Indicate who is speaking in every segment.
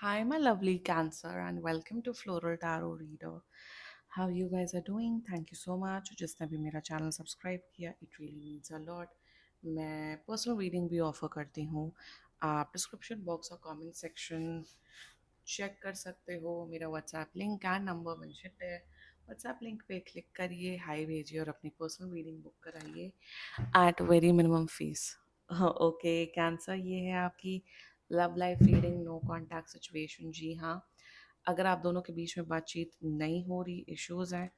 Speaker 1: Hi, my lovely Cancer, and welcome to Floral Tarot Reader. How you guys are doing? Thank you so much. जिसने भी मेरा channel subscribe किया, it really means a lot. मैं personal reading भी offer करती हूँ. आप description box और कमेंट सेक्शन चेक कर सकते हो. मेरा WhatsApp link and number mention है. व्हाट्सएप लिंक पे क्लिक करिए, हाई भेजिए और अपनी पर्सनल रीडिंग बुक कराइए at very minimum fee. Okay cancer, ये है आपकी love life reading, no contact situation. जी हाँ, अगर आप दोनों के बीच में बातचीत नहीं हो रही, इश्यूज हैं,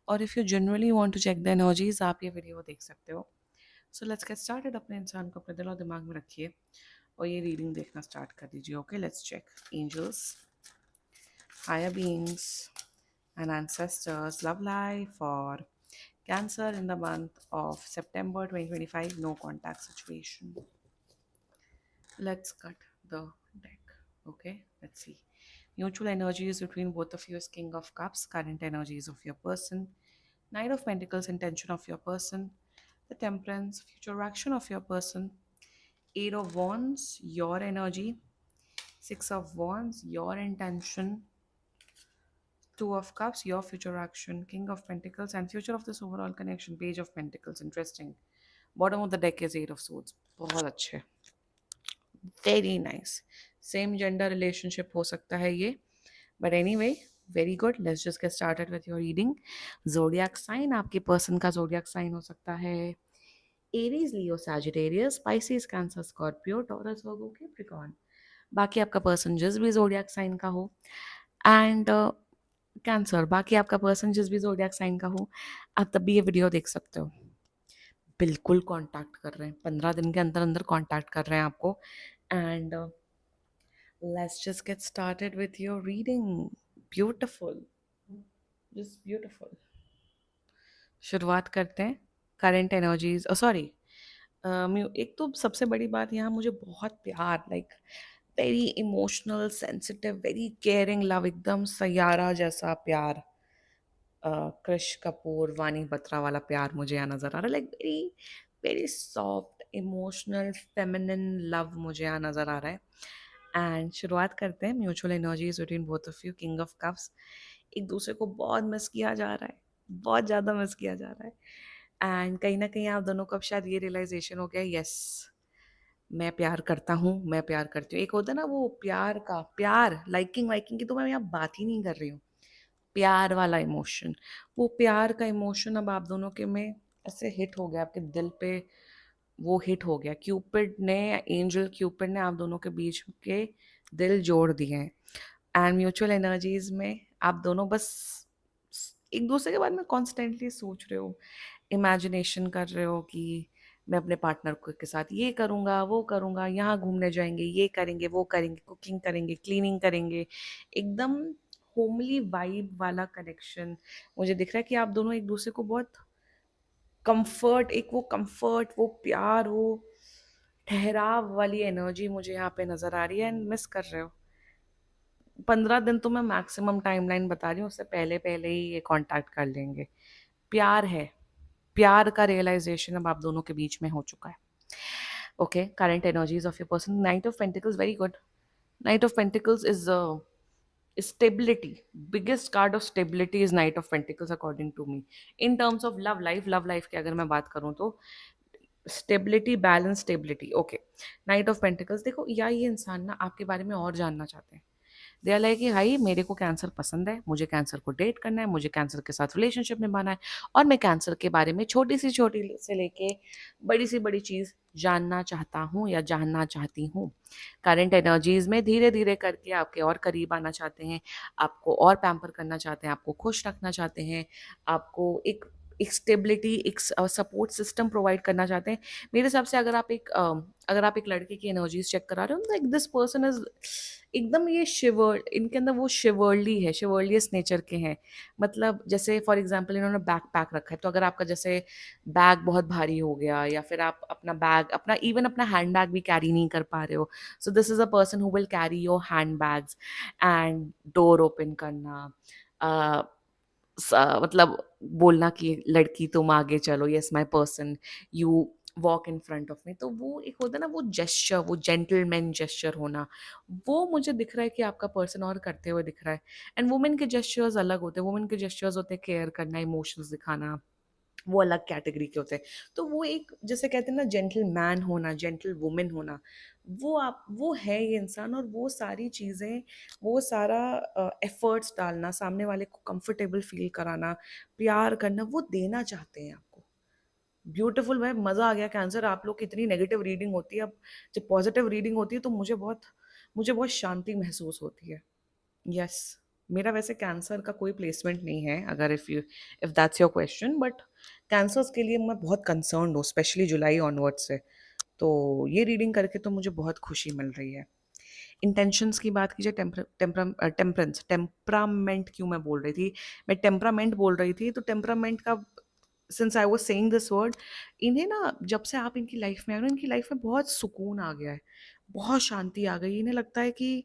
Speaker 1: और if you generally want to check the energies, आप ये वीडियो देख सकते हो. So let's get started. अपने इंसान को अपने दिल और दिमाग में रखिए और ये रीडिंग देखना स्टार्ट कर दीजिए. Okay, let's check. Angels, higher beings, and ancestors, love life for Cancer in the month of September 2025, no contact situation. Let's cut the deck. Okay, let's see. Mutual energies between both of you is King of Cups, current energies of your person, Knight of Pentacles, intention of your person, the Temperance, future action of your person, Eight of Wands, your energy, Six of Wands, your intention, Two of Cups, your future action, King of Pentacles, and future of this overall connection, Page of Pentacles. Interesting. Bottom of the deck is Eight of Swords. बहुत अच्छे. Very nice. Same gender relationship हो सकता है ये. But anyway, very good. Let's just get started with your reading. Zodiac sign, आपके person का zodiac sign हो सकता है Aries, Leo, Sagittarius, Pisces, Cancer, Scorpio, Taurus, Virgo, Capricorn. बाकी आपका पर्सन जिस भी जोडियाक साइन का हो, एंड कैंसर, बाकी आपका पर्सन जिस भी जोडियाक साइन का हो, आप तब भी ये वीडियो देख सकते हो. बिल्कुल कांटेक्ट कर रहे हैं, 15 दिन के अंदर अंदर कांटेक्ट कर रहे हैं आपको. And let's just get started with your reading. Beautiful, just beautiful. शुरुआत करते हैं. करंट एनर्जीज, सॉरी, एक तो सबसे बड़ी बात, यहाँ मुझे बहुत प्यार, like very emotional, sensitive, very caring love, एकदम सैयारा जैसा प्यार. कृष कपूर, वानी बत्रा वाला प्यार मुझे यहाँ नज़र आ रहा है. Like very very soft, emotional, feminine love मुझे यहाँ नज़र आ रहा है. एंड शुरुआत करते हैं. Mutual energies between both of you, king of cups. एक दूसरे को बहुत मिस किया जा रहा है, बहुत ज़्यादा मिस किया जा रहा है. एंड कहीं ना कहीं आप दोनों को अब शायद ये रियलाइजेशन हो गया, यस, मैं प्यार करता हूँ, मैं प्यार करती हूँ. एक होता है ना वो प्यार का, प्यार लाइकिंग वाइकिंग की तो मैं यहाँ बात ही नहीं कर रही हूँ. प्यार वाला इमोशन, वो प्यार का इमोशन अब आप दोनों के में ऐसे हिट हो गया, आपके दिल पे वो हिट हो गया. क्यूपिड ने, एंजल क्यूपिड ने आप दोनों के बीच के दिल जोड़ दिए हैं. एंड म्यूचुअल एनर्जीज में आप दोनों बस एक दूसरे के बारे में कॉन्स्टेंटली सोच रहे हो, इमेजिनेशन कर रहे हो कि मैं अपने पार्टनर को के साथ ये करूँगा, वो करूँगा, यहाँ घूमने जाएंगे, ये करेंगे, वो करेंगे, कुकिंग करेंगे, क्लीनिंग करेंगे. एकदम होमली वाइब वाला कनेक्शन मुझे दिख रहा है कि आप दोनों एक दूसरे को बहुत कंफर्ट, एक वो कंफर्ट, वो प्यार, वो ठहराव वाली एनर्जी मुझे यहाँ पे नज़र आ रही है. एंड मिस कर रहे हो. 15 दिन तो मैं मैक्सिमम टाइमलाइन बता रही हूँ, उससे पहले पहले ही ये कांटेक्ट कर लेंगे. प्यार है, प्यार का रियलाइजेशन अब आप दोनों के बीच में हो चुका है. Okay, current energies of your person, night of pentacles, very good. Night of pentacles is stability. Biggest card of stability is Knight of Pentacles according to me. In terms of love life की अगर मैं बात करूँ तो stability, balance, stability. Okay, night of pentacles, देखो या ये इंसान ना आपके बारे में और जानना चाहते हैं. दे आर लाइक कि भाई मेरे को कैंसर पसंद है, मुझे कैंसर को डेट करना है, मुझे कैंसर के साथ रिलेशनशिप निभाना है, और मैं कैंसर के बारे में छोटी से लेके बड़ी सी बड़ी चीज़ जानना चाहता हूँ या जानना चाहती हूँ. करंट एनर्जीज में धीरे धीरे करके आपके और करीब आना चाहते हैं, आपको और पैम्पर करना चाहते हैं, आपको खुश रखना चाहते हैं, आपको एक स्टेबिलिटी, एक सपोर्ट सिस्टम प्रोवाइड करना चाहते हैं. मेरे हिसाब से अगर आप एक लड़के की एनर्जीज चेक करा रहे हो, लाइक दिस पर्सन इज एकदम, ये शिवर, इनके अंदर वो शिवर्ली है, शिवर्लियस नेचर के हैं. मतलब जैसे फॉर एग्जांपल इन्होंने बैग पैक रखा है, तो अगर आपका जैसे बैग बहुत भारी हो गया, या फिर आप अपना बैग, अपना इवन अपना हैंड बैग भी कैरी नहीं कर पा रहे हो, so this is a person who will carry your hand bags. And door open करना, मतलब बोलना कि लड़की तुम आगे चलो, yes my person, you walk in front of me, तो वो एक होता है ना वो जेस्चर, वो जेंटलमैन जेस्चर होना, वो मुझे दिख रहा है कि आपका पर्सन और करते हुए दिख रहा है। एंड वुमेन के जेस्चर्स अलग होते हैं, वुमेन के जेस्चर्स होते हैं केयर करना, इमोशंस दिखाना, वो अलग कैटेगरी के होते हैं। तो वो एक जैसे कहते हैं ना जेंटल मैन होना, जेंटल वुमेन होना, वो आप वो है ये इंसान, और वो सारी चीज़ें, वो सारा एफर्ट्स डालना, सामने वाले को कंफर्टेबल फील कराना, प्यार करना, वो देना चाहते हैं आपको। ब्यूटीफुल भाई, मज़ा आ गया। कैंसर, आप लोग की इतनी नेगेटिव रीडिंग होती है, अब जब पॉजिटिव रीडिंग होती है तो मुझे बहुत शांति महसूस होती है। यस, मेरा वैसे कैंसर का कोई प्लेसमेंट नहीं है, अगर if that's your question, but cancers के लिए मैं बहुत कंसर्न्ड हूँ, स्पेशली जुलाई ऑनवर्ड से। तो ये रीडिंग करके तो मुझे बहुत खुशी मिल रही है। इंटेंशंस की बात कीजिए, टेम्परामेंट क्यों मैं बोल रही थी, मैं टेम्परामेंट बोल रही थी, तो टेम्परामेंट का, since I was saying this word, इन्हें ना जब से आप इनकी लाइफ में आए हो ना, इनकी लाइफ में बहुत सुकून आ गया है, बहुत शांति आ गई। इन्हें लगता है कि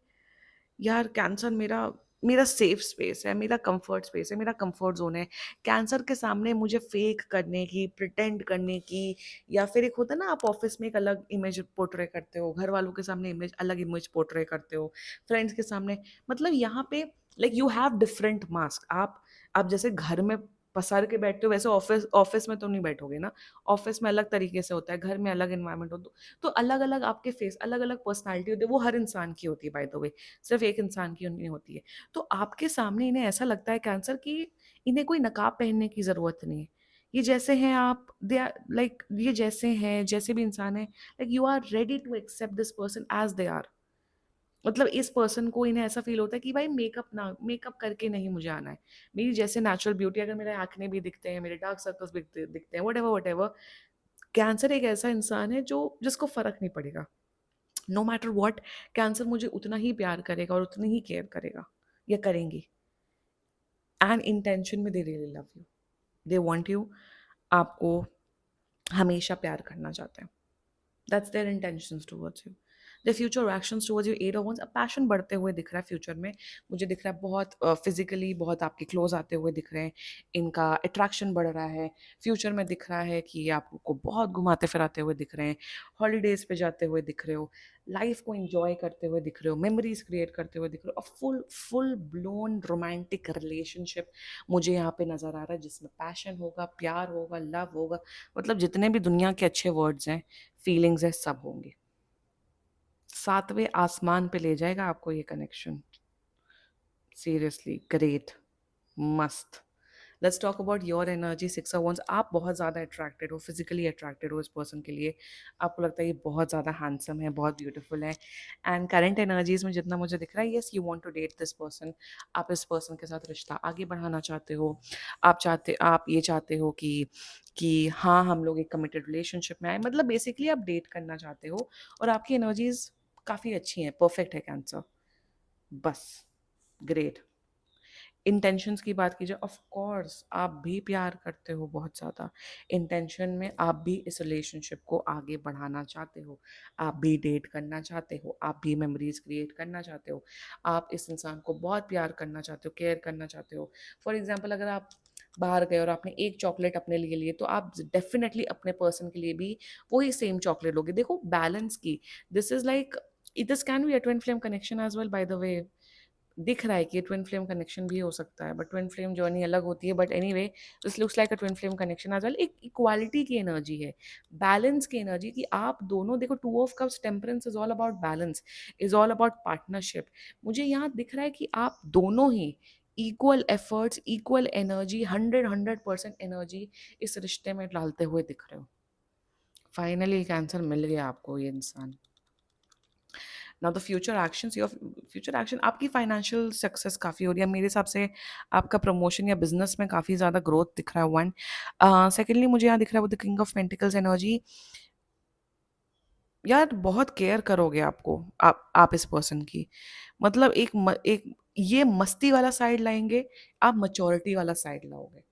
Speaker 1: यार कैंसर मेरा मेरा सेफ स्पेस है, मेरा कंफर्ट स्पेस है, मेरा कंफर्ट जोन है। कैंसर के सामने मुझे फेक करने की, प्रिटेंड करने की, या फिर एक होता है ना आप ऑफिस में एक अलग इमेज पोर्ट्रे करते हो, घर वालों के सामने इमेज अलग इमेज पोर्ट्रे करते हो, फ्रेंड्स के सामने, मतलब यहाँ पे like you have different mask. आप जैसे घर में पसार के बैठते हो, वैसे ऑफिस ऑफिस में तो नहीं बैठोगे ना। ऑफिस में अलग तरीके से होता है, घर में अलग इन्वायरमेंट होता है, तो अलग अलग आपके फेस, अलग अलग पर्सनैलिटी होती है, वो हर इंसान की होती है बाय द वे, सिर्फ एक इंसान की नहीं होती है। तो आपके सामने इन्हें ऐसा लगता है कैंसर कि इन्हें कोई नकाब पहनने की ज़रूरत नहीं है। ये जैसे हैं आप, दे आर लाइक, ये जैसे हैं, जैसे भी इंसान है, like you are ready to accept this person as they are. मतलब इस पर्सन को, इन्हें ऐसा फील होता है कि भाई मेकअप करके नहीं मुझे आना है, मेरी जैसे नेचुरल ब्यूटी, अगर मेरे एक्ने भी दिखते हैं, मेरे डार्क सर्कल्स भी दिखते हैं, वट एवर, कैंसर एक ऐसा इंसान है जो जिसको फर्क नहीं पड़ेगा, नो मैटर व्हाट, कैंसर मुझे उतना ही प्यार करेगा और उतनी ही केयर करेगा, या करेंगी। एंड इंटेंशन में they really love you, they want you, आपको हमेशा प्यार करना चाहते हैं। That's their intentions towards you, the future actions towards you, eight of wands, passion बढ़ते हुए दिख रहा है फ्यूचर में। मुझे दिख रहा है बहुत फिजिकली बहुत आपके क्लोज आते हुए दिख रहे हैं, इनका अट्रैक्शन बढ़ रहा है। फ्यूचर में दिख रहा है कि आपको बहुत घुमाते फिराते हुए दिख रहे हैं, हॉलीडेज पे जाते हुए दिख रहे हो, लाइफ को एंजॉय करते हुए दिख रहे हो, मेमोरीज क्रिएट करते हुए दिख रहे हो, full full blown romantic relationship मुझे यहाँ पे नज़र आ रहा है, जिसमें पैशन होगा, प्यार होगा, लव होगा, मतलब जितने भी दुनिया के अच्छे वर्ड्स हैं, फीलिंग्स है, सब होंगे। सातवें आसमान पे ले जाएगा आपको ये कनेक्शन। सीरियसली ग्रेट, मस्त। Let's talk about your energy, six of wands. आप बहुत ज़्यादा अट्रैक्टेड हो, फिजिकली अट्रैक्टेड हो इस पर्सन के लिए, आपको लगता है ये बहुत ज़्यादा हैंडसम है, बहुत ब्यूटीफुल है। एंड करंट एनर्जीज में जितना मुझे दिख रहा है, yes, you want to date this person, आप इस पर्सन के साथ रिश्ता आगे बढ़ाना चाहते हो। आप ये चाहते हो कि हाँ, हम लोग एक कमिटेड रिलेशनशिप में आए, मतलब बेसिकली आप डेट करना चाहते हो, और आपकी एनर्जीज काफ़ी अच्छी हैं, परफेक्ट है कैंसर, बस, ग्रेट। इंटेंशंस की बात कीजिए, ऑफ कोर्स आप भी प्यार करते हो बहुत ज़्यादा। इंटेंशन में आप भी इस रिलेशनशिप को आगे बढ़ाना चाहते हो, आप भी डेट करना चाहते हो, आप भी मेमोरीज क्रिएट करना चाहते हो, आप इस इंसान को बहुत प्यार करना चाहते हो, केयर करना चाहते हो। फॉर एग्जाम्पल, अगर आप बाहर गए और आपने एक चॉकलेट अपने लिए लिए, तो आप डेफिनेटली अपने पर्सन के लिए भी वही सेम चॉकलेट लोगे। देखो बैलेंस की, this is like, this can be a twin flame connection as well, by the way. दिख रहा है कि ट्विन फ्लेम कनेक्शन भी हो सकता है, बट ट्विन फ्लेम जर्नी अलग होती है, but anyway this looks like a twin flame connection as well. एक इक्वालिटी की एनर्जी है, बैलेंस की एनर्जी, कि आप दोनों देखो, two of cups, temperance is all about balance, is all about partnership. मुझे यहाँ दिख रहा है कि आप दोनों ही equal efforts, equal energy, 100% energy इस रिश्ते में डालते हुए दिख रहे हो। फाइनली कैंसर मिल गया आपको ये इंसान। Now the future actions, your future action, आपकी फाइनेंशियल सक्सेस काफ़ी हो रही है मेरे हिसाब से, आपका प्रमोशन या बिजनेस में काफ़ी ज़्यादा ग्रोथ दिख रहा है, वन। सेकेंडली मुझे यहाँ दिख रहा है वो the king of pentacles energy. यार बहुत केयर करोगे आपको, आप इस पर्सन की, मतलब एक ये मस्ती वाला साइड लाएंगे, आप मच्योरिटी वाला साइड लाओगे।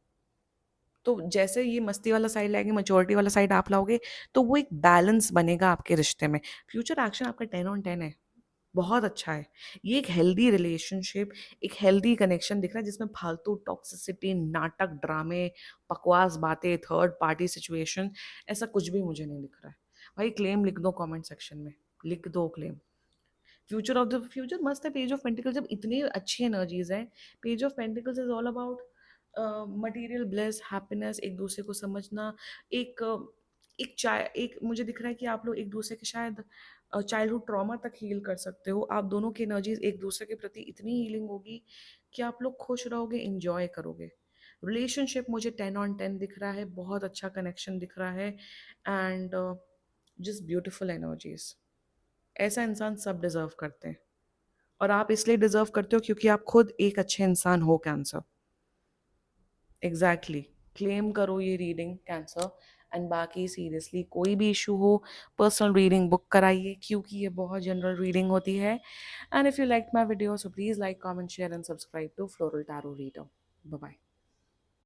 Speaker 1: तो जैसे ये मस्ती वाला साइड लाएंगे, मच्योरिटी वाला साइड आप लाओगे, तो वो एक बैलेंस बनेगा आपके रिश्ते में। फ्यूचर एक्शन आपका 10 on 10 है, बहुत अच्छा है। ये एक हेल्दी रिलेशनशिप, एक हेल्दी कनेक्शन दिख रहा है जिसमें फालतू टॉक्सिसिटी, नाटक, ड्रामे, बकवास बातें, थर्ड पार्टी सिचुएशन, ऐसा कुछ भी मुझे नहीं दिख रहा है। भाई क्लेम लिख दो कमेंट सेक्शन में, लिख दो claim. Future of the future मस्त है। पेज ऑफ पेंटिकल्स जब इतनी अच्छी एनर्जीज हैं, page of pentacles is all about material bless, happiness, एक दूसरे को समझना, एक एक चाय, एक मुझे दिख रहा है कि आप लोग एक दूसरे के शायद चाइल्डहुड ट्रॉमा तक हील कर सकते हो। आप दोनों की एनर्जीज एक दूसरे के प्रति इतनी हीलिंग होगी कि आप लोग खुश रहोगे, इंजॉय करोगे। रिलेशनशिप मुझे 10 on 10 दिख रहा है, बहुत अच्छा कनेक्शन दिख रहा है, एंड जस्ट ब्यूटिफुल एनर्जीज। ऐसा इंसान सब डिजर्व करते हैं, और आप इसलिए डिजर्व करते हो क्योंकि आप खुद एक अच्छे इंसान हो कैंसर। एग्जैक्टली क्लेम करो ये रीडिंग कैंसर। एंड बाकी सीरियसली कोई भी इशू हो, पर्सनल रीडिंग बुक कराइए क्योंकि ये बहुत जनरल रीडिंग होती है। And if you like my video so please like, comment, share and subscribe to floral tarot reader. Bye bye.